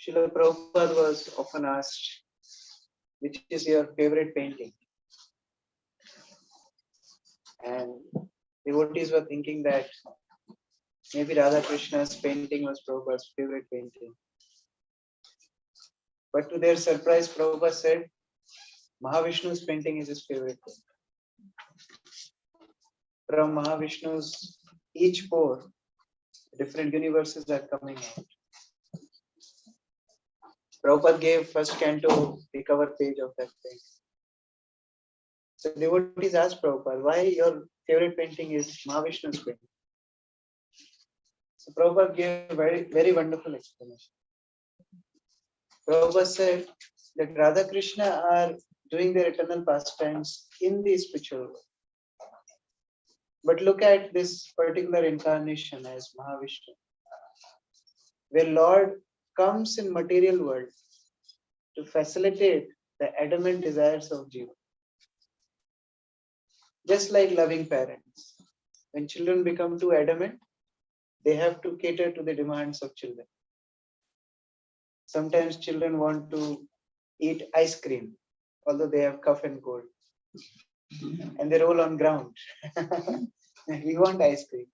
Srila Prabhupada was often asked, which is your favorite painting? And devotees were thinking that maybe Radha Krishna's painting was Prabhupada's favorite painting. But to their surprise, Prabhupada said, Mahavishnu's painting is his favorite painting. From Mahavishnu's each pore, different universes are coming out. Prabhupada gave first canto the cover page of that painting. So devotees asked Prabhupada, why your favorite painting is Mahavishnu's painting? So Prabhupada gave a very, very wonderful explanation. Prabhupada said that Radha Krishna are doing their eternal pastimes in the spiritual world. But look at this particular incarnation as Mahavishnu, where Lord comes in material world to facilitate the adamant desires of Jiva. Just like loving parents, when children become too adamant, they have to cater to the demands of children. Sometimes children want to eat ice cream, although they have cough and cold, and they roll on ground. We want ice cream.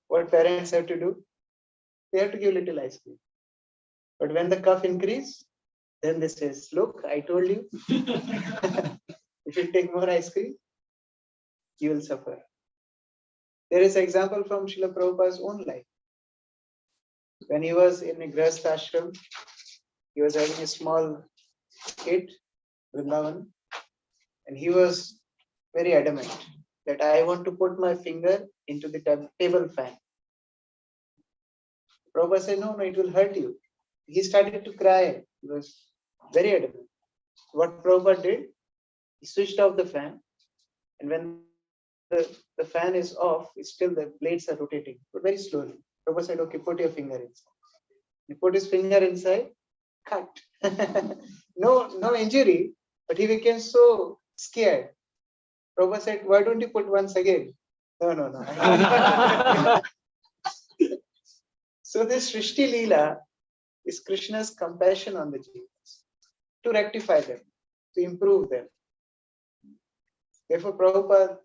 What parents have to do? They have to give little ice cream. But when the cough increase, then they say, look, I told you, if you take more ice cream, you will suffer. There is an example from Srila Prabhupada's own life. When he was in a Grihasthas ashram, he was having a small kid, Vrindavan, and he was very adamant that I want to put my finger into the table fan. Prabhupada said, no, it will hurt you. He started to cry. He was very adamant. What Prabhupada did, he switched off the fan, and when the fan is off, still the blades are rotating, but very slowly. Prabhupada said, okay, put your finger inside. He put his finger inside, cut. No injury, but he became so scared. Prabhupada said, why don't you put once again? No. So this Srishti Leela is Krishna's compassion on the jivas to rectify them, to improve them. Therefore, Prabhupada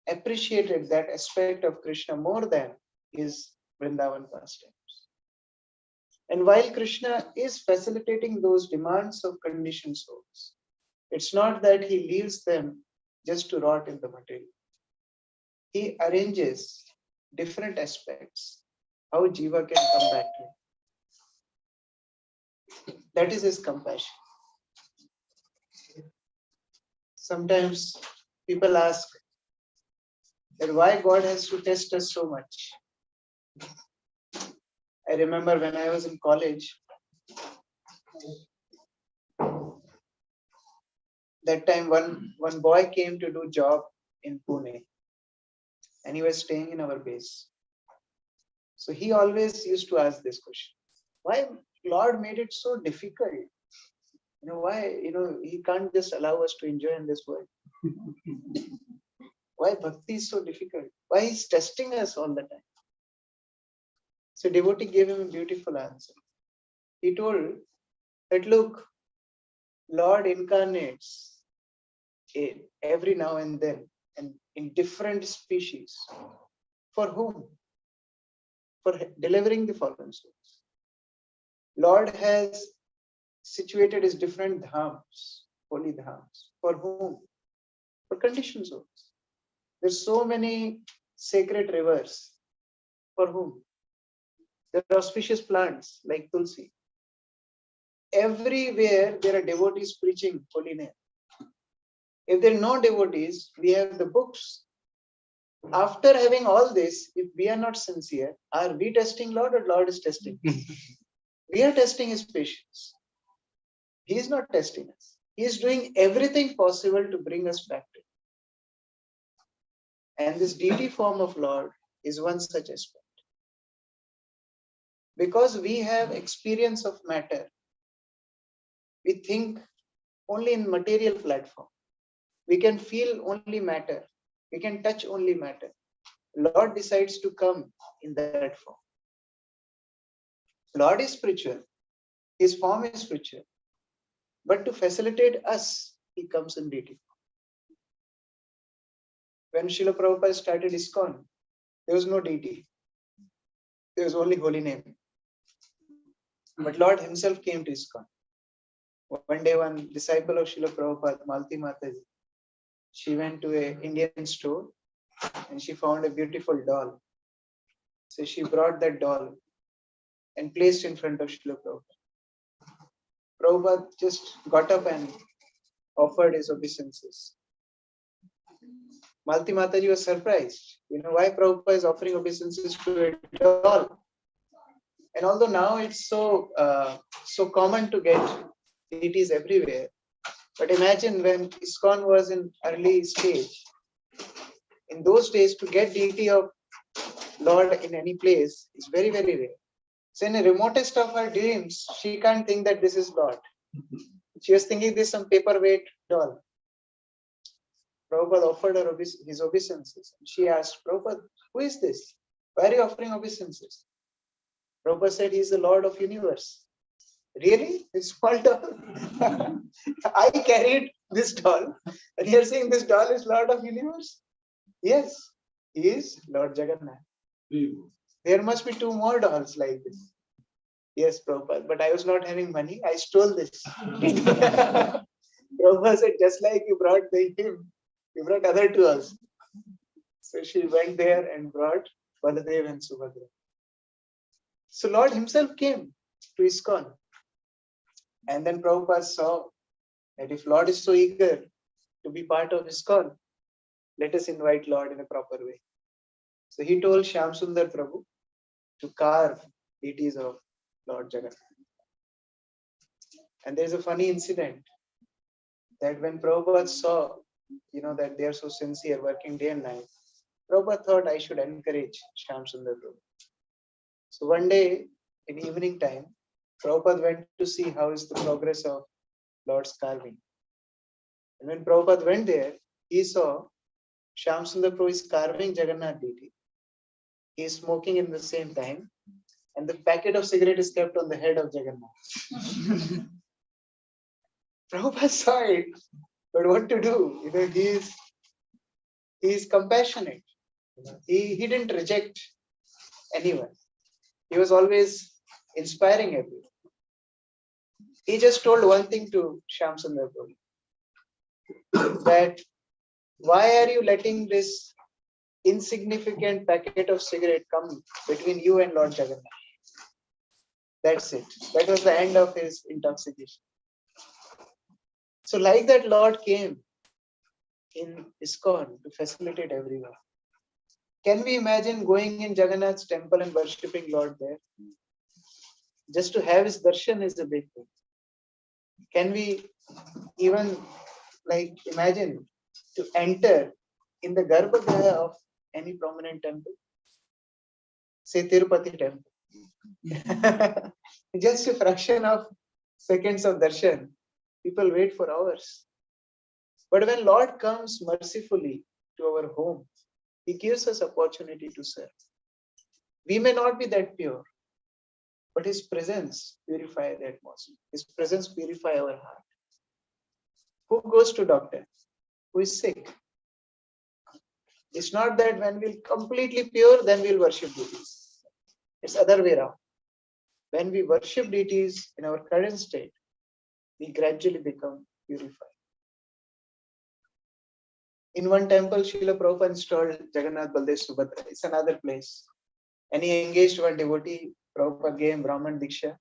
appreciated that aspect of Krishna more than his Vrindavan pastimes. And while Krishna is facilitating those demands of conditioned souls, it's not that he leaves them just to rot in the material. He arranges different aspects, how Jiva can come back to him. That is his compassion. Sometimes people ask that why God has to test us so much. I remember when I was in college, that time one boy came to do job in Pune, and he was staying in our base. So he always used to ask this question: why Lord made it so difficult? Why he can't just allow us to enjoy in this world? Why bhakti is so difficult? Why he's testing us all the time? So devotee gave him a beautiful answer. He told that, look, Lord incarnates every now and then and in different species. For whom? For delivering the fallen souls. Lord has situated his different dhams, holy dhams. For whom? For conditioned souls. There's so many sacred rivers. For whom? There are auspicious plants like Tulsi. Everywhere there are devotees preaching holy name. If there are no devotees, we have the books. After having all this, if we are not sincere, are we testing Lord or Lord is testing us? We are testing his patience. He is not testing us. He is doing everything possible to bring us back to him. And this deity form of Lord is one such aspect. Because we have experience of matter, we think only in material platform. We can feel only matter. We can touch only matter. Lord decides to come in that form. Lord is spiritual, His form is spiritual. But to facilitate us, he comes in deity. When Srila Prabhupada started ISKCON, there was no deity. There was only holy name. But Lord himself came to ISKCON. One day, one disciple of Srila Prabhupada, Malti Mataji, she went to an Indian store and she found a beautiful doll. So she brought that doll and placed in front of Srila Prabhupada. Prabhupada just got up and offered his obeisances. Malti Mataji was surprised. Why Prabhupada is offering obeisances to a doll? And although now it's so common to get deities everywhere, but imagine when ISKCON was in early stage. In those days, to get deity of Lord in any place is very, very rare. So in the remotest of her dreams, she can't think that this is Lord. She was thinking this is some paperweight doll. Prabhupada offered her his obeisances. She asked, Prabhupada, who is this? Why are you offering obeisances? Prabhupada said, he is the Lord of universe. Really? This small doll? I carried this doll. And you're saying this doll is Lord of universe? Yes, he is Lord Jagannath. There must be 2 more dolls like this. Yes, Prabhupada, but I was not having money. I stole this. Prabhupada said, just like you brought him, you brought other 2 also. So she went there and brought Baladev and Subhadra. So Lord himself came to ISKCON. And then Prabhupada saw that if Lord is so eager to be part of ISKCON, let us invite Lord in a proper way. So he told Shyam Sundar Prabhu to carve deities of Lord Jagannath. And there's a funny incident that when Prabhupada saw, that they are so sincere, working day and night, Prabhupada thought I should encourage Shyam Sundar Prabhu. So one day in evening time, Prabhupada went to see how is the progress of Lord's carving. And when Prabhupada went there, he saw Shyam Sundar Prabhu is carving Jagannath deity. He is smoking in the same time, and the packet of cigarette is kept on the head of Jagannath. Prabhupada saw it, but what to do? He is compassionate. He didn't reject anyone. He was always inspiring everyone. He just told one thing to Shyam Sundar Prabhu, that why are you letting this insignificant packet of cigarette come between you and Lord Jagannath? That's it. That was the end of his intoxication. So like that, Lord came in ISKCON to facilitate everyone. Can we imagine going in Jagannath's temple and worshipping Lord there? Just to have his darshan is a big thing. Can we even imagine to enter in the Garbhagriha of any prominent temple? Say Tirupati temple. Just a fraction of seconds of darshan, people wait for hours. But when Lord comes mercifully to our home, he gives us opportunity to serve. We may not be that pure, but his presence purifies the atmosphere. His presence purifies our heart. Who goes to doctor? Who is sick? It's not that when we're completely pure, then we'll worship deities. It's other way around. When we worship deities in our current state, we gradually become purified. In one temple, Srila Prabhupada installed Jagannath Baldev Subhadra. It's another place. And he engaged one devotee, Prabhupada gave him Brahman Diksha.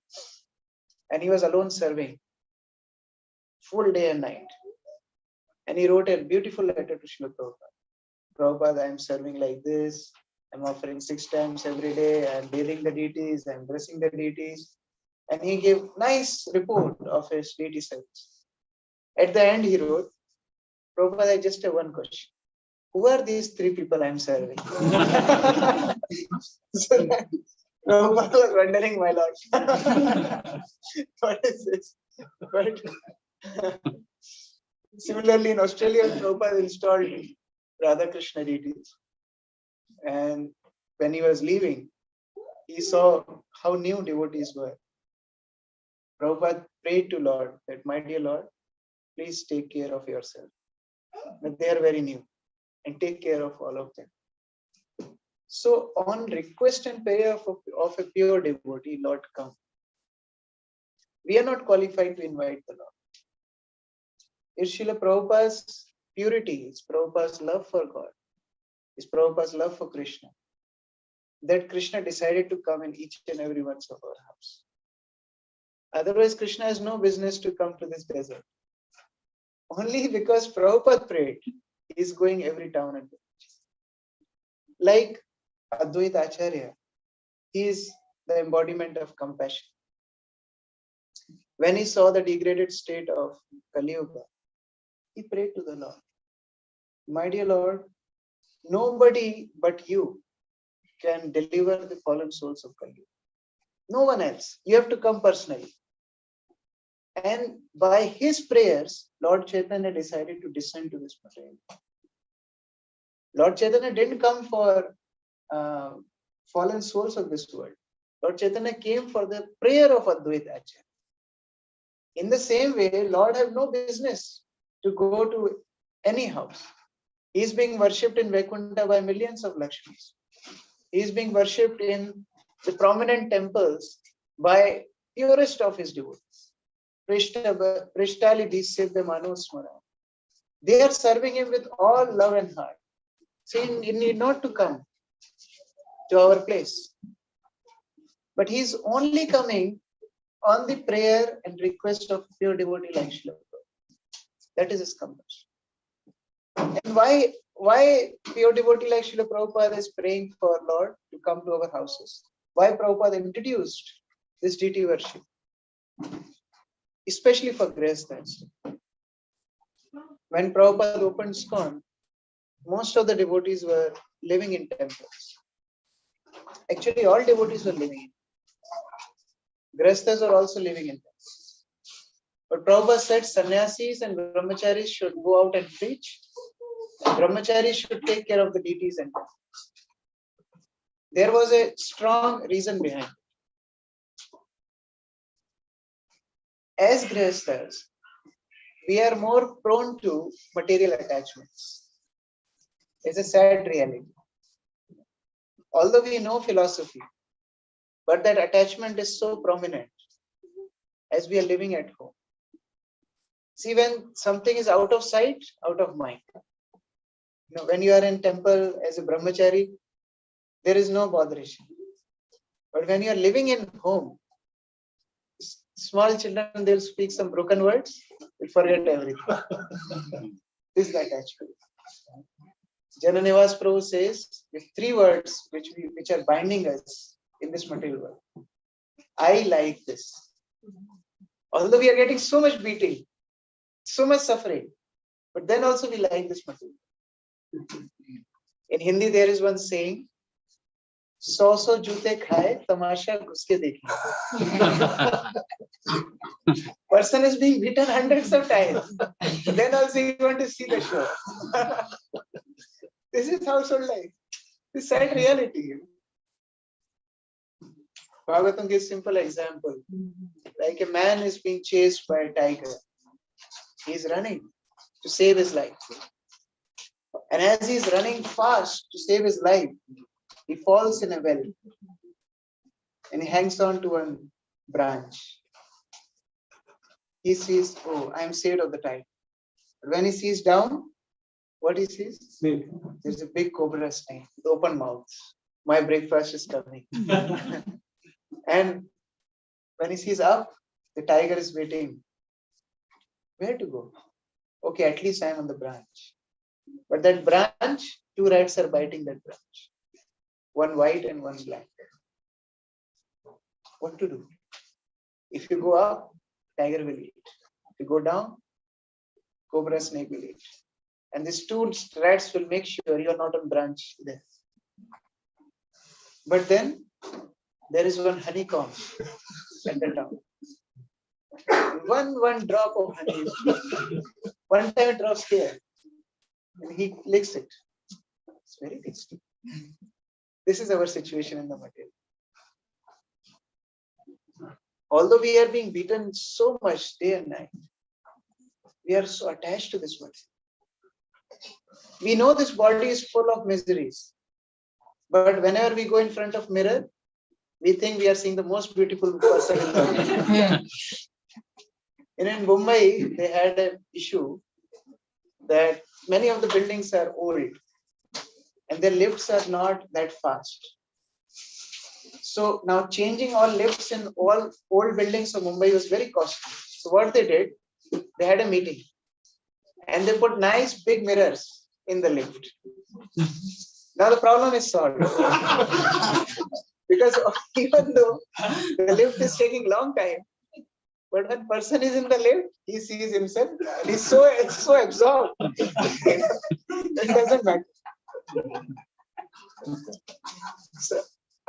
And he was alone serving, full day and night. And he wrote a beautiful letter to Srila Prabhupada. Prabhupada, I am serving like this. I'm offering 6 times every day. I'm bathing the deities. I'm blessing the deities. And he gave nice report of his deity service. At the end, he wrote, Prabhupada, I just have one question. Who are these 3 people I'm serving? So Prabhupada was wondering, my lord, what is this? But similarly, in Australia, Prabhupada installed Radha Krishna deities. And when he was leaving, he saw how new devotees were. Prabhupada prayed to Lord that, my dear Lord, please take care of yourself. But they are very new and take care of all of them. So on request and prayer of a pure devotee, Lord come. We are not qualified to invite the Lord. It's Srila Prabhupada's purity, it's Prabhupada's love for God, it's Prabhupada's love for Krishna, that Krishna decided to come in each and every one of our house. Otherwise, Krishna has no business to come to this desert. Only because Prabhupada prayed, he is going every town and village. Like Advaita Acharya, he is the embodiment of compassion. When he saw the degraded state of Kali Yuga, he prayed to the Lord, my dear Lord, nobody but you can deliver the fallen souls of Kali Yuga. No one else. You have to come personally. And by his prayers, Lord Chaitanya decided to descend to this material. Lord Chaitanya didn't come for fallen souls of this world. Lord Chaitanya came for the prayer of Advaita Acharya. In the same way, Lord have no business to go to any house. He is being worshipped in Vaikuntha by millions of Lakshmis. He is being worshipped in the prominent temples by purest of his devotees. Prishtali Disivya Manusmara. They are serving him with all love and heart. So he need not to come to our place. But he is only coming on the prayer and request of pure devotee like Srila Prabhupada. That is his compassion. And why pure devotee like Srila Prabhupada is praying for Lord to come to our houses? Why Prabhupada introduced this deity worship? Especially for Grihasthas. When Prabhupada opened ISKCON, most of the devotees were living in temples. Actually, all devotees were living in. Grihasthas are also living in temples. But Prabhupada said sannyasis and brahmacharis should go out and preach. And brahmacharis should take care of the deities and temples. There was a strong reason behind it. As Grihasthas, we are more prone to material attachments. It's a sad reality. Although we know philosophy, but that attachment is so prominent as we are living at home. See, when something is out of sight, out of mind. When you are in temple as a brahmachari, there is no botheration. But when you are living in home, small children, they'll speak some broken words, they'll forget everything. This is the attachment. Jananivas Prabhu says, with 3 words which are binding us in this material world. I like this. Although we are getting so much beating, so much suffering, but then also we like this material. In Hindi, there is one saying, 100 jute khaye, tamasha ghuske dekhe. Person is being beaten hundreds of times. But then also you want to see the show. This is household life. This is sad reality. Bhagavatam gives simple example. Like a man is being chased by a tiger. He is running to save his life. And as he is running fast to save his life, he falls in a well. And he hangs on to one branch. He sees, oh, I am saved of the tiger. But when he sees down, what he sees? There's a big cobra snake with open mouths. My breakfast is coming. And when he sees up, the tiger is waiting. Where to go? Okay, at least I am on the branch. But that branch, 2 rats are biting that branch. One white and one black. What to do? If you go up, tiger will eat. If you go down, cobra snake will eat. And these 2 rats will make sure you are not on branch there. But then there is one honeycomb at the top. One drop of honey. One time it drops here. And he licks it. It's very tasty. This is our situation in the material. although we are being beaten so much day and night, we are so attached to this body. We know this body is full of miseries, but whenever we go in front of mirror, we think we are seeing the most beautiful person in the world. In Mumbai, they had an issue that many of the buildings are old and their lifts are not that fast. So now changing all lifts in all old buildings of Mumbai was very costly. So what they did, they had a meeting and they put nice big mirrors in the lift. Now the problem is solved. Because even though the lift is taking long time, but when person is in the lift, he sees himself. He's so absorbed. It doesn't matter. So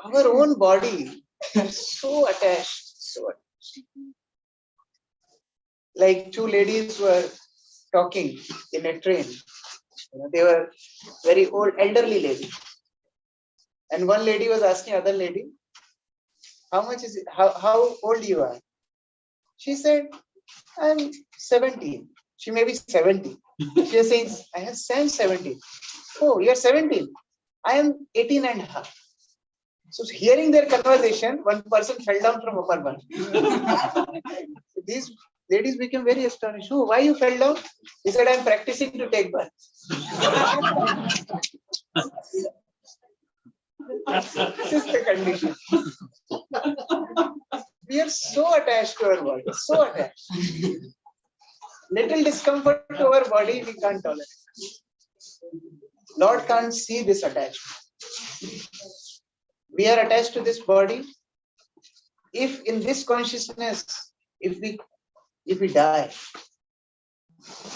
our own body is so attached. Like two ladies were talking in a train. They were very old, elderly ladies. And one lady was asking other lady, how much is it? How old you are? She said, I'm 17. She may be 70. She is saying, I am 17. Oh, you're 17. I am 18 and a half. So hearing their conversation, one person fell down from upper one. These ladies became very astonished. Oh, why you fell down? He said, I'm practicing to take birth. This is the condition. We are so attached to our body, so attached. Little discomfort to our body, we can't tolerate. Lord can't see this attachment. We are attached to this body. If in this consciousness, if we die,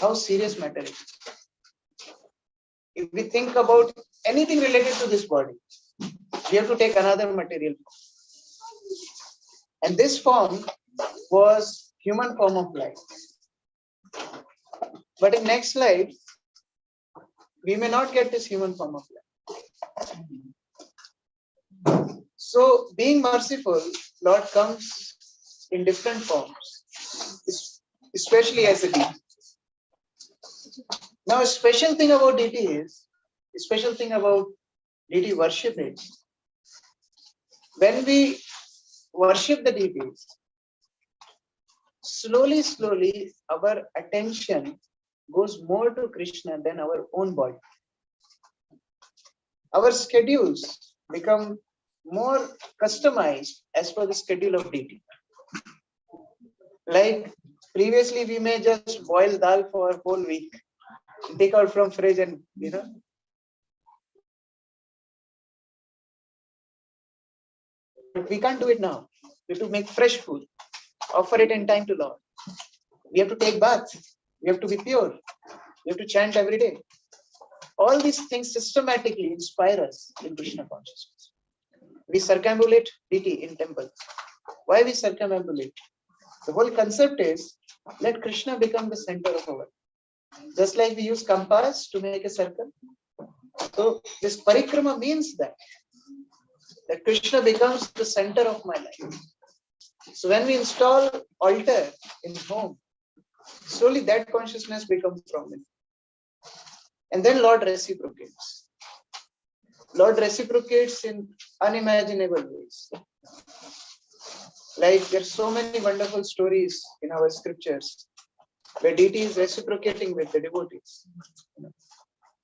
how serious matter is it? If we think about anything related to this body, we have to take another material form. And this form was human form of life. But in next life, we may not get this human form of life. So being merciful, Lord comes in different forms, especially as a deity. Now a special thing about deity worship is, when we worship the deities, slowly our attention goes more to Krishna than our own body. Our schedules become more customized as per the schedule of deity. Like previously we may just boil dal for a whole week, take out from fridge and but we can't do it now. We have to make fresh food, offer it in time to Lord. We have to take baths. We have to be pure. We have to chant every day. All these things systematically inspire us in Krishna consciousness. We circumambulate deity in temples. Why we circumambulate? The whole concept is, let Krishna become the center of our life. Just like we use compass to make a circle. So this parikrama means that Krishna becomes the center of my life. So when we install altar in home, slowly that consciousness becomes prominent. And then Lord reciprocates. Lord reciprocates in unimaginable ways. Like there are so many wonderful stories in our scriptures where deity is reciprocating with the devotees.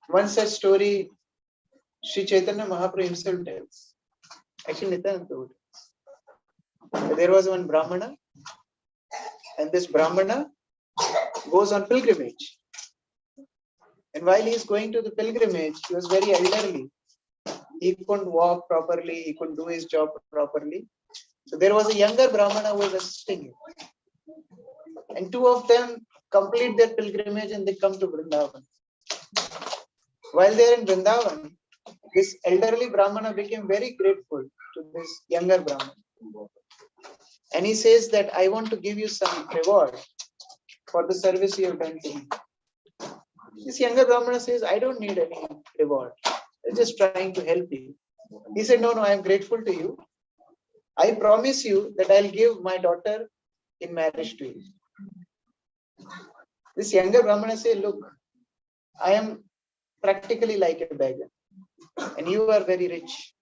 One such story, Sri Chaitanya Mahaprabhu himself tells. Actually, Nityananda told. There was one Brahmana, and this Brahmana goes on pilgrimage. And while he is going to the pilgrimage, he was very elderly. He couldn't walk properly, he couldn't do his job properly. So there was a younger Brahmana who was assisting him. And two of them complete their pilgrimage and they come to Vrindavan. While they are in Vrindavan, this elderly Brahmana became very grateful to this younger Brahmana. And he says that I want to give you some reward for the service you have done to me. This younger Brahmana says, I don't need any reward. I'm just trying to help you. He said, no, I am grateful to you. I promise you that I'll give my daughter in marriage to you. This younger Brahmana said, look, I am practically like a beggar and you are very rich.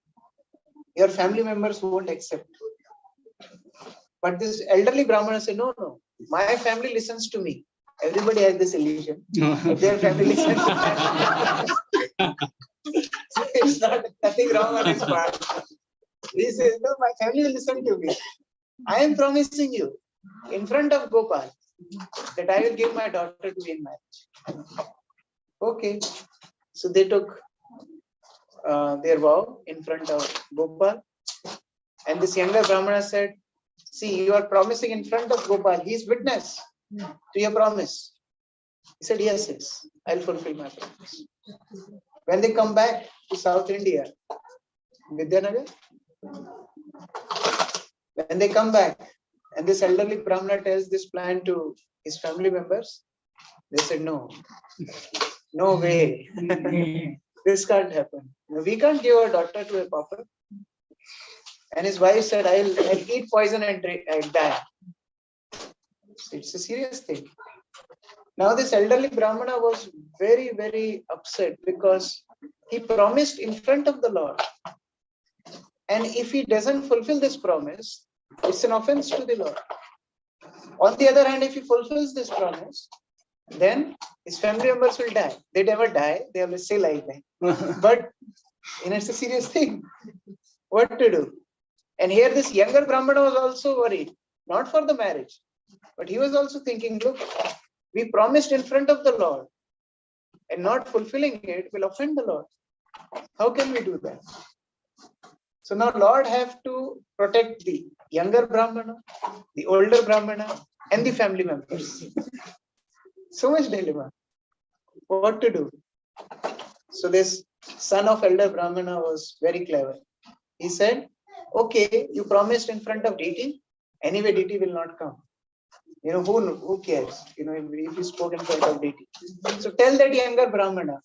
Your family members won't accept. But this elderly Brahmana said, no, my family listens to me. Everybody has this illusion. Their family listens to them. It's not nothing wrong on his part. He says, no, my family will listen to me. I am promising you in front of Gopal that I will give my daughter to you in marriage. Okay. So they took their vow in front of Gopal. And this younger Brahmana said, see, you are promising in front of Gopal. He is witness to your promise. He said, yes, I'll fulfill my promise. When they come back to South India, Vidyanagar, when they come back and this elderly Brahmana tells this plan to his family members, they said, no way. This can't happen. We can't give our daughter to a pauper. And his wife said, I'll eat poison and die. It's a serious thing. Now this elderly Brahmana was very, very upset because he promised in front of the Lord. And if he doesn't fulfill this promise, it's an offense to the Lord. On the other hand, if he fulfills this promise, then his family members will die. They never die. They always say like that. But it's a serious thing. What to do? And here this younger Brahmana was also worried, not for the marriage, but he was also thinking, look, we promised in front of the Lord and not fulfilling it will offend the Lord. How can we do that? So now Lord have to protect the younger Brahmana, the older Brahmana, and the family members. So much dilemma. What to do? So this son of elder Brahmana was very clever. He said, okay, you promised in front of Deity. Anyway, Deity will not come. Who cares? If you spoke in front of Deity. So tell that younger Brahmana,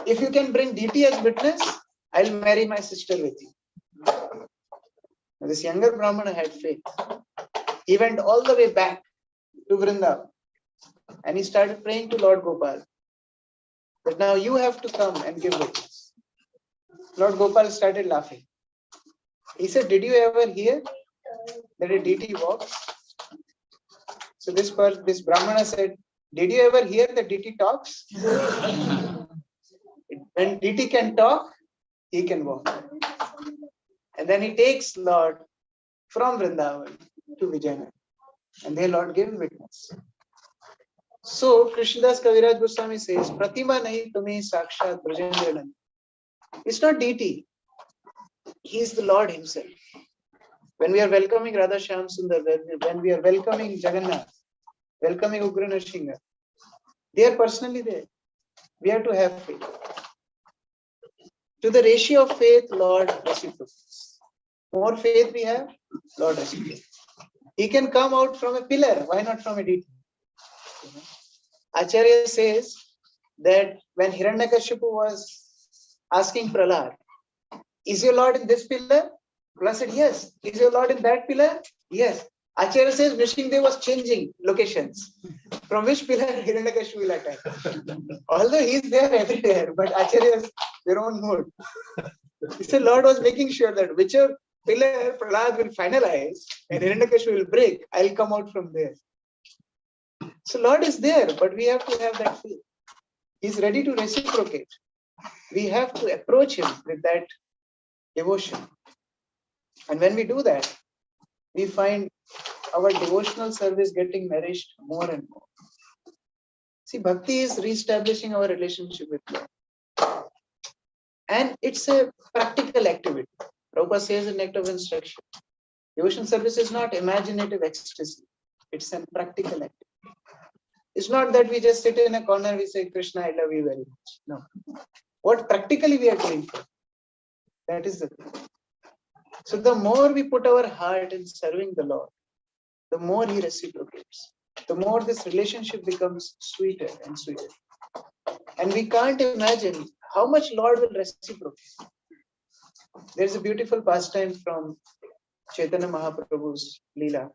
if you can bring Deity as witness, I'll marry my sister with you. Now, this younger Brahmana had faith. He went all the way back to Vrindavan and he started praying to Lord Gopal. But now you have to come and give witness. Lord Gopal started laughing. He said, did you ever hear that a deity walks? So this Brahmana said, did you ever hear that deity talks? When deity can talk, he can walk. And then he takes Lord from Vrindavan to Vijayanagar. And there Lord gave witness. So Krishnadas Kaviraj Goswami says, Pratima nahi tumi sakshat brajendra. It's not deity. He is the Lord himself. When we are welcoming Radha Shyam Sundar, when we are welcoming Jagannath, welcoming Ugra Nrsimha, they are personally there. We have to have faith. To the ratio of faith, Lord reciprocates. More faith we have, Lord reciprocates. He can come out from a pillar. Why not from a deity? Acharya says that when Hiranyakashipu was asking Prahlad, is your Lord in this pillar? Prahlad said, yes. Is your Lord in that pillar? Yes. Acharya says Nrsimhadev was changing locations. From which pillar Hiranyakashipu will attack? Although he is there everywhere, but Acharya has their own mood. He said Lord was making sure that whichever pillar Prahlad will finalize and Hiranyakashipu will break, I'll come out from there. So Lord is there, but we have to have that faith. He's ready to reciprocate. We have to approach him with that devotion. And when we do that, we find our devotional service getting nourished more and more. See, bhakti is re-establishing our relationship with God. And it's a practical activity. Prabhupada says in Act of Instruction, devotion service is not imaginative ecstasy. It's a practical activity. It's not that we just sit in a corner, we say, Krishna, I love you very much. No. What practically we are doing for, that is the thing. So the more we put our heart in serving the Lord, the more he reciprocates. The more this relationship becomes sweeter and sweeter. And we can't imagine how much Lord will reciprocate. There's a beautiful pastime from Chaitanya Mahaprabhu's Leela.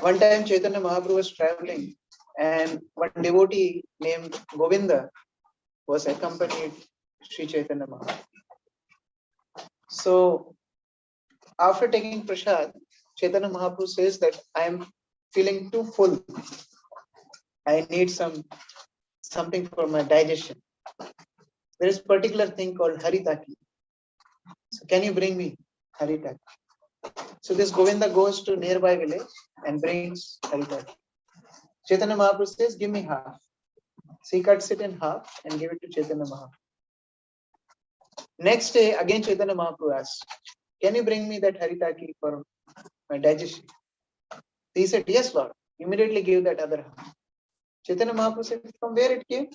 One time Chaitanya Mahaprabhu was traveling and one devotee named Govinda was accompanied Sri Chaitanya Mahaprabhu. So after taking prasad, Chaitanya Mahaprabhu says that I am feeling too full. I need something for my digestion. There is a particular thing called haritaki. So can you bring me haritaki? So this Govinda goes to nearby village and brings haritaki. Chaitanya Mahaprabhu says, give me half. So he cuts it in half and give it to Chaitanya Mahaprabhu. Next day, again Chaitanya Mahaprabhu asks, can you bring me that haritaki for my digestion? He said, yes, Lord. Immediately give that other half. Chaitanya Mahaprabhu said, from where it came?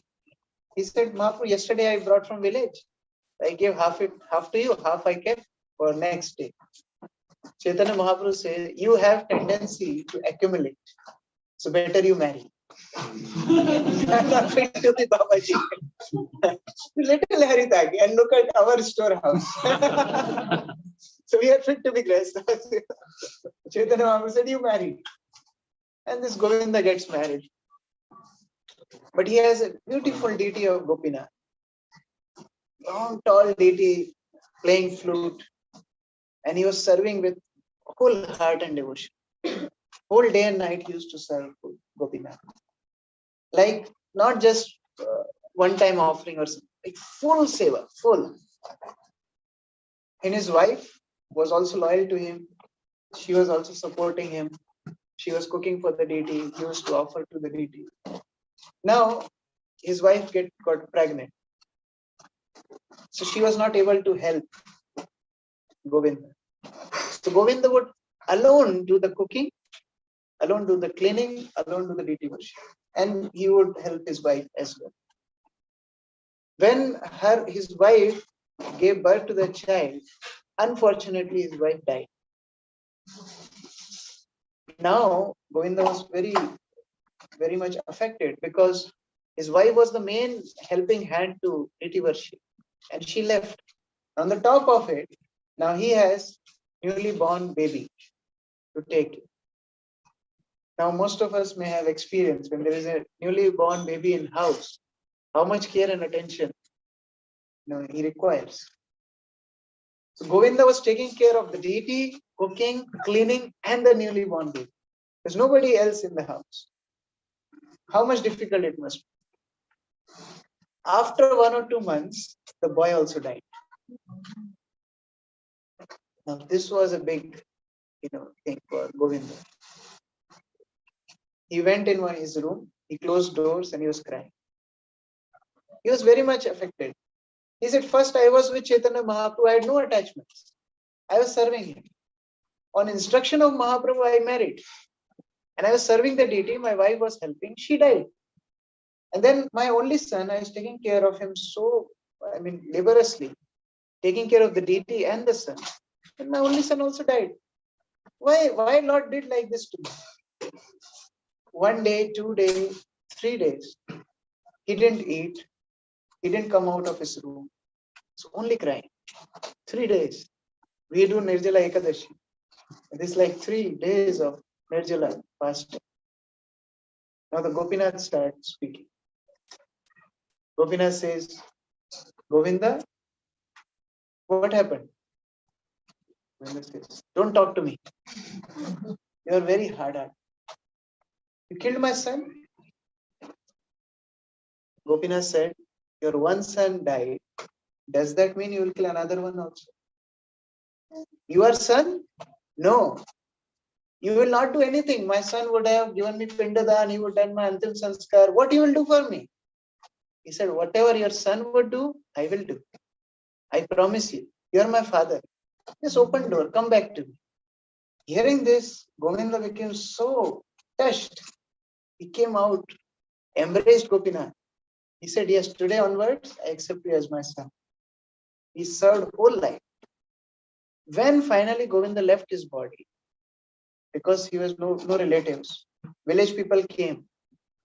He said, Mahaprabhu, yesterday I brought from village. I gave half to you, half I kept for next day. Chaitanya Mahaprabhu says, you have tendency to accumulate. So better you marry. I'm not fit to be Babaji. Little haritaki and look at our storehouse. So we are fit to be Grihasthas. Chaitanya Mahaprabhu said, you marry. And this Govinda gets married. But he has a beautiful deity of Gopinath. Long, tall deity playing flute. And he was serving with whole heart and devotion. Whole day and night he used to serve Gopinath. Like not just one-time offering or something, like full seva, full. And his wife was also loyal to him. She was also supporting him. She was cooking for the deity. He used to offer to the deity. Now, his wife got pregnant. So she was not able to help Govinda. So Govinda would alone do the cooking, alone do the cleaning, alone do the deity worship. And he would help his wife as well. When his wife gave birth to the child, unfortunately his wife died. Now Govinda was very much affected because his wife was the main helping hand to deity worship, and she left. On the top of it, now he has newly born baby to take. Now most of us may have experience when there is a newly born baby in house, how much care and attention he requires. So Govinda was taking care of the deity, cooking, cleaning, and the newly born baby. There's nobody else in the house. How much difficult it must be. After 1 or 2 months, the boy also died. Now this was a big, thing for Govinda. He went in his room, he closed doors and he was crying. He was very much affected. He said, first I was with Chaitanya Mahaprabhu, I had no attachments. I was serving him. On instruction of Mahaprabhu, I married. And I was serving the deity, my wife was helping, she died. And then my only son, I was taking care of him laboriously, taking care of the deity and the son. And my only son also died. Why Lord did like this to me? 1 day, 2 days, 3 days. He didn't eat. He didn't come out of his room. So only crying. 3 days. We do Nirjala Ekadashi. This is like 3 days of Nirjala fasting. Now the Gopinath starts speaking. Gopinath says, Govinda, what happened? Govinda says, don't talk to me. You are very hard-hearted. You killed my son? Gopinath said, your one son died. Does that mean you will kill another one also? Your son? No. You will not do anything. My son would have given me Pindadan, he would have done my Antim Sanskar. What you will do for me? He said, whatever your son would do, I will do. I promise you. You are my father. Just open door, come back to me. Hearing this, Govinda became so touched. He came out, embraced Gopinath. He said, yes, today onwards, I accept you as my son. He served whole life. When finally Govinda left his body, because he was no relatives, village people came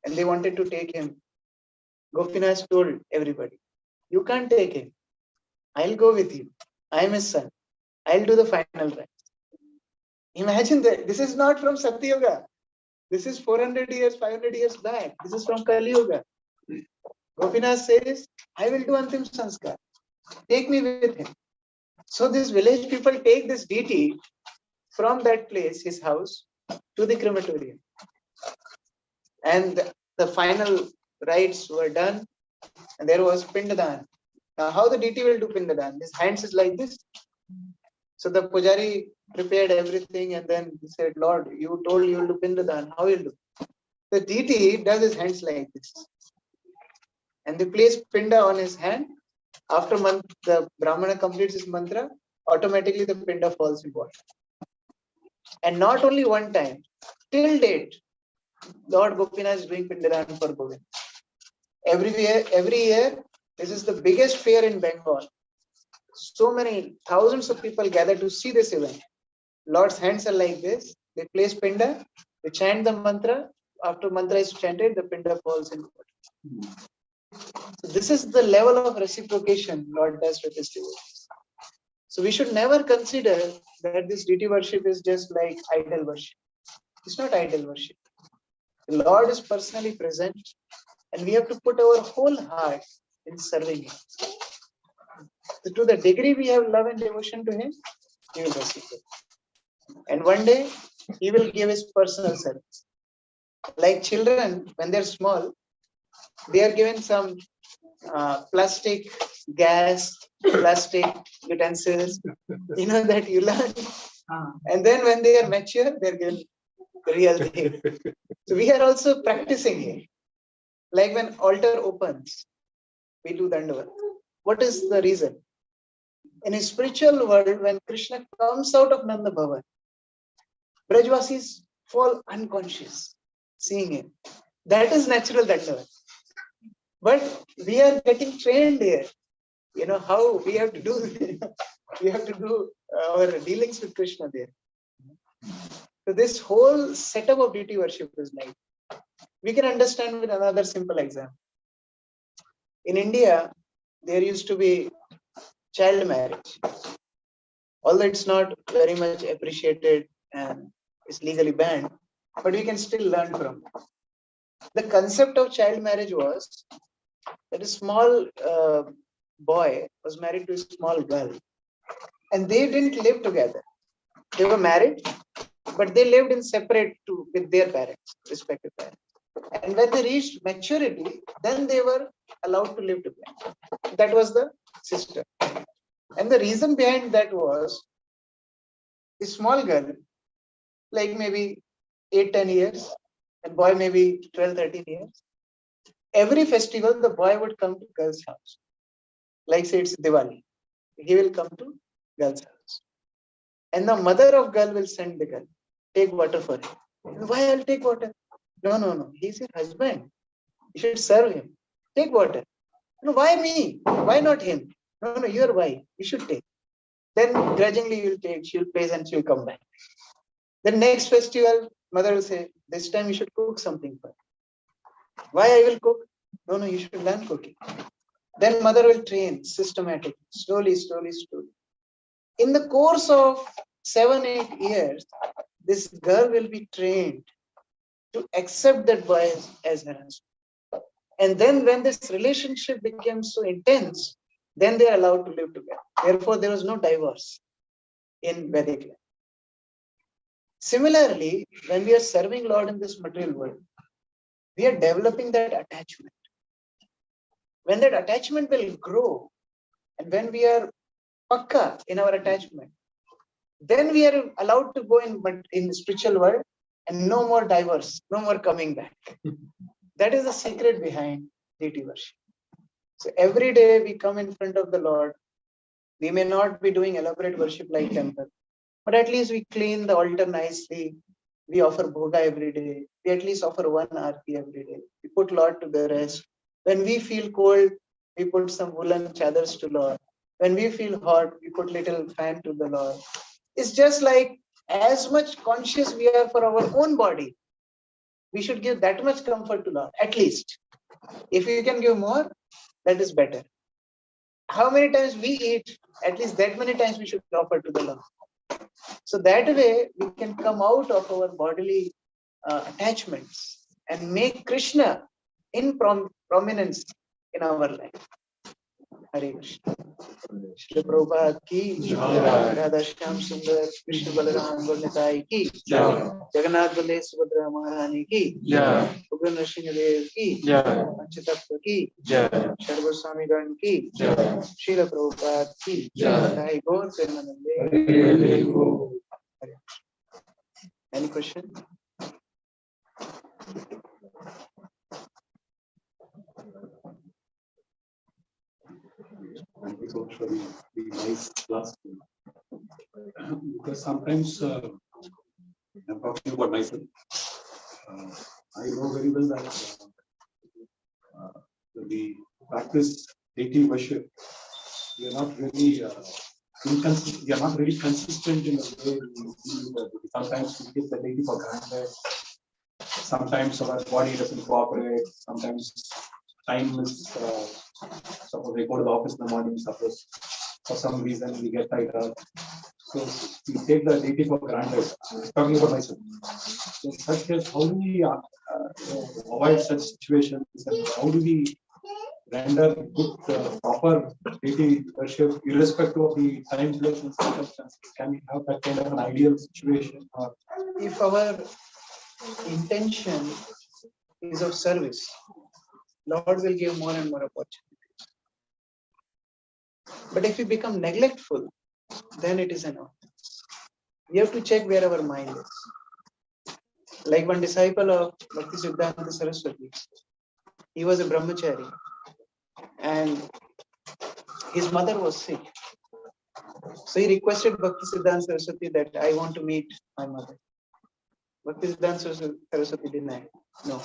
and they wanted to take him. Gopinath told everybody, you can't take him. I'll go with you. I am his son. I'll do the final rites. Imagine that. This is not from Satyuga. This is 400 years, 500 years back. This is from Kali Yuga. Gopinath says, I will do Antim Sanskar. Take me with him. So these village people take this deity from that place, his house, to the crematorium. And the final rites were done, and there was Pindadan. Now, how the deity will do Pindadan? His hands is like this. So the Pujari prepared everything, and then he said, Lord, you told you will do Pindadan. How will you do? The deity does his hands like this. And they place Pinda on his hand. After the Brahmana completes his mantra, automatically the Pinda falls in water. And not only one time, till date, Lord Gopinath is doing Pindadan for Govind. Every year, this is the biggest fair in Bengal. So many thousands of people gather to see this event. Lord's hands are like this. They place Pinda, they chant the mantra. After mantra is chanted, the Pinda falls in water. So this is the level of reciprocation Lord does with his devotees. So we should never consider that this deity worship is just like idol worship. It's not idol worship. The Lord is personally present, and we have to put our whole heart in serving him. So to the degree we have love and devotion to him, he will reciprocate. And one day he will give his personal service. Like children, when they're small, they are given some plastic gas, plastic utensils, that you learn. And then when they are mature, they're given real thing. So we are also practicing here. Like when altar opens, we do Dandavat. What is the reason? In a spiritual world, when Krishna comes out of Nanda Bhavan, Brajvasis fall unconscious seeing him. That is natural Dandavat. But we are getting trained here. How we have to do we have to do our dealings with Krishna there. So this whole setup of deity worship is like, we can understand with another simple example. In India, there used to be child marriage. Although it's not very much appreciated and is legally banned, but we can still learn from it. The concept of child marriage was that a small boy was married to a small girl, and they didn't live together. They were married, but they lived in separate with their parents, respective parents. And when they reached maturity, then they were allowed to live together. That was the system. And the reason behind that was a small girl, like maybe 8-10 years, and boy maybe 12-13 years. Every festival, the boy would come to girl's house. Like say it's Diwali. He will come to girl's house. And the mother of girl will send the girl, take water for him. Why I'll take water? No. He's your husband. You should serve him. Take water. No, why me? Why not him? No, you're wife. You should take. Then grudgingly you'll take, she'll place and she'll come back. The next festival, mother will say, this time you should cook something for her. Why I will cook? No, you should learn cooking. Then mother will train systematically, slowly. In the course of 7-8 years, this girl will be trained to accept that boy as her husband. And then when this relationship becomes so intense, then they are allowed to live together. Therefore, there was no divorce in Vedic life. Similarly, when we are serving Lord in this material world, we are developing that attachment. When that attachment will grow, and when we are pakka in our attachment, then we are allowed to go in the spiritual world and no more divorce, no more coming back. That is the secret behind deity worship. So every day we come in front of the Lord. We may not be doing elaborate worship like temple, but at least we clean the altar nicely. We offer bhoga every day. We at least offer one aarti every day. We put Lord to the rest. When we feel cold, we put some woolen chadars to Lord. When we feel hot, we put little fan to the Lord. It's just like as much conscious we are for our own body, we should give that much comfort to Lord, at least. If you can give more, that is better. How many times we eat, at least that many times we should offer to the Lord. So that way we can come out of our bodily attachments and make Krishna in prominence in our life. Hare Krishna. Shri Prabhupada ki, Radha Shyam Sundar, Krishna Balaram Gurnitai ki, Jagannath Bale Subhadra Maharani ki, Bhagwan Nrsimha Dev ki, Panchatattva ki, Sharva Swami Gan ki, Srila Prabhupada ki, Jai Gaur Premanande. Any question? Thank you so much for the nice class. Because sometimes I'm talking about myself. I know very well that we practice deity worship. We are not really inconsistent. We are not really consistent in the way we do that. Sometimes we take the deity for granted. Sometimes our body doesn't cooperate. Sometimes time is. Suppose we go to the office in the morning. Suppose for some reason we get tired out. So we take the deity for granted. Talking about myself. In such case, how do we avoid such situations? And how do we render good, proper deity worship, irrespective of the time, place, and circumstances? Can we have that kind of an ideal situation? Or if our intention is of service, Lord will give more and more opportunities. But if we become neglectful, then it is an offense. We have to check where our mind is. Like one disciple of Bhaktisiddhanta Saraswati, he was a brahmachari and his mother was sick. So he requested Bhaktisiddhanta Saraswati that I want to meet my mother. Bhaktisiddhanta Saraswati denied. No.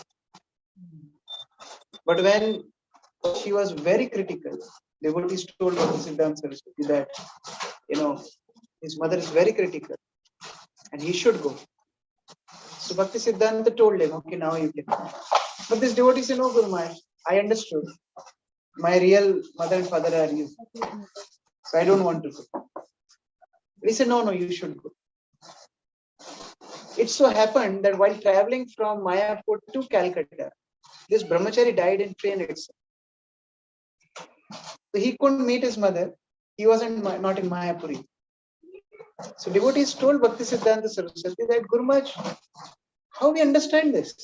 But when she was very critical, devotees told Bhaktisiddhanta Saraswati that, his mother is very critical and he should go. So Bhaktisiddhanta told him, okay, now you can. But this devotee said, no, Guru Maharaj, I understood. My real mother and father are you. So I don't want to go. He said, no, you should go. It so happened that while traveling from Mayapur to Calcutta, this brahmachari died in train itself. So he couldn't meet his mother. He wasn't not in Mayapuri. So devotees told Bhaktisiddhanta Saraswati that, Guru Maharaj, how we understand this?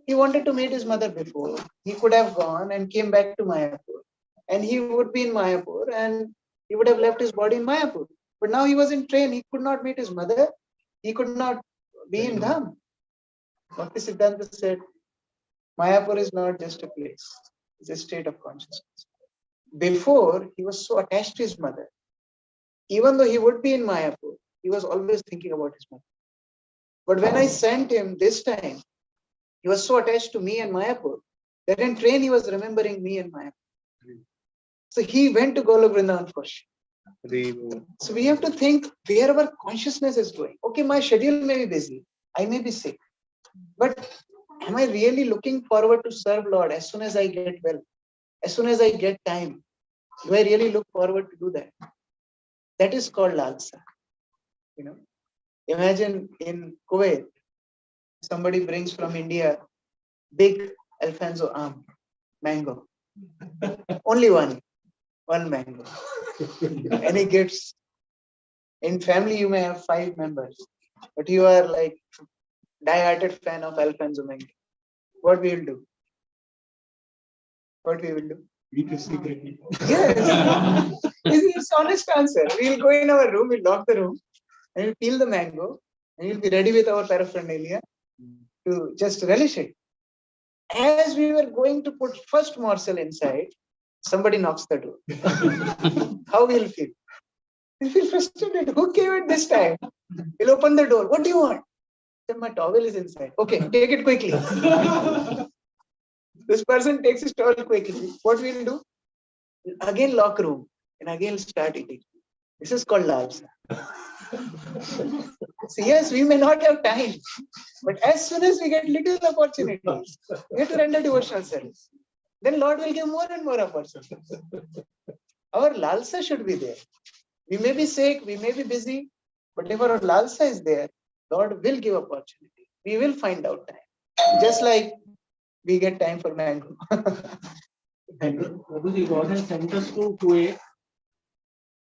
He wanted to meet his mother before. He could have gone and came back to Mayapur. And he would be in Mayapur and he would have left his body in Mayapur. But now he was in train. He could not meet his mother. He could not be in Dham. Bhaktisiddhanta said, Mayapur is not just a place. It's a state of consciousness. Before, he was so attached to his mother. Even though he would be in Mayapur, he was always thinking about his mother. But when I sent him this time, he was so attached to me and Mayapur that in train he was remembering me and Mayapur. So he went to Golok Vrindavan first. So we have to think where our consciousness is going. Okay, my schedule may be busy. I may be sick. But am I really looking forward to serve Lord as soon as I get well? As soon as I get time? Do I really look forward to do that? That is called lalsa. Imagine in Kuwait, somebody brings from India big Alfonso arm, mango. Only one mango. Any gifts? In family, you may have 5 members, but you are like die-hearted fan of Alfonso mango. What we will do? What we will do? eat it secretly. Yes. This is an honest answer. We will go in our room, we'll lock the room, and we'll peel the mango, and we'll be ready with our paraphernalia to just relish it. As we were going to put first morsel inside, somebody knocks the door. How we'll feel? We'll feel frustrated. Who came at this time? We'll open the door. What do you want? Then my towel is inside. Okay, take it quickly. This person takes his towel quickly. What we'll do? We'll again lock room and again start eating. This is called lalsa. So yes, we may not have time, but as soon as we get little opportunities, we have to render devotional service. Then Lord will give more and more opportunities. Our lalsa should be there. We may be sick, we may be busy, But if our lalsa is there, Lord will give opportunity. We will find out time. Just like we get time for mango. Prabhuji, God has sent us to Kuwait.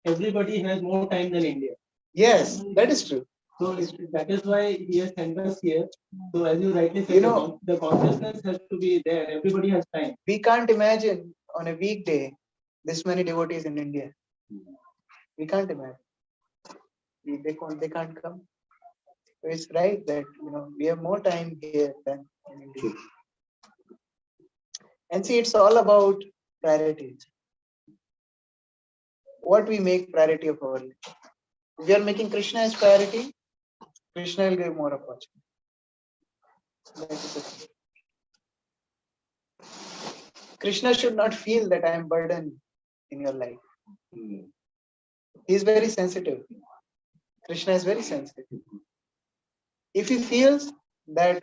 Everybody has more time than India. Yes, that is true. So that is why He has sent us here. So as you rightly said, You know, the consciousness has to be there. Everybody has time. we can't imagine on a weekday this many devotees in India. We can't imagine. They can't come. So it's right that we have more time here than in India. And see, it's all about priorities. What we make priority of our life. If we are making Krishna as priority, Krishna will give more opportunity. That is the thing. Krishna should not feel that I am burden in your life. He is very sensitive. Krishna is very sensitive. If he feels that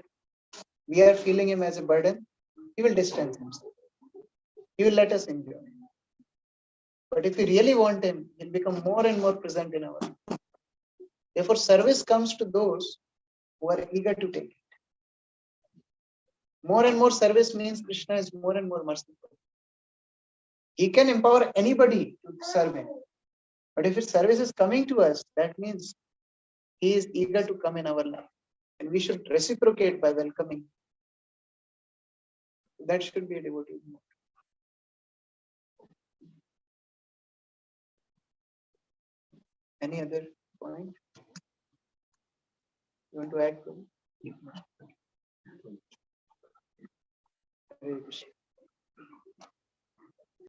we are feeling him as a burden, he will distance himself. He will let us enjoy. But if we really want him, he'll become more and more present in our life. Therefore, service comes to those who are eager to take it. More and more service means Krishna is more and more merciful. He can empower anybody to serve him. But if his service is coming to us, that means he is eager to come in our life. And we should reciprocate by welcoming. That should be a devotee. Any other point? You want to add to it? Hare Krishna.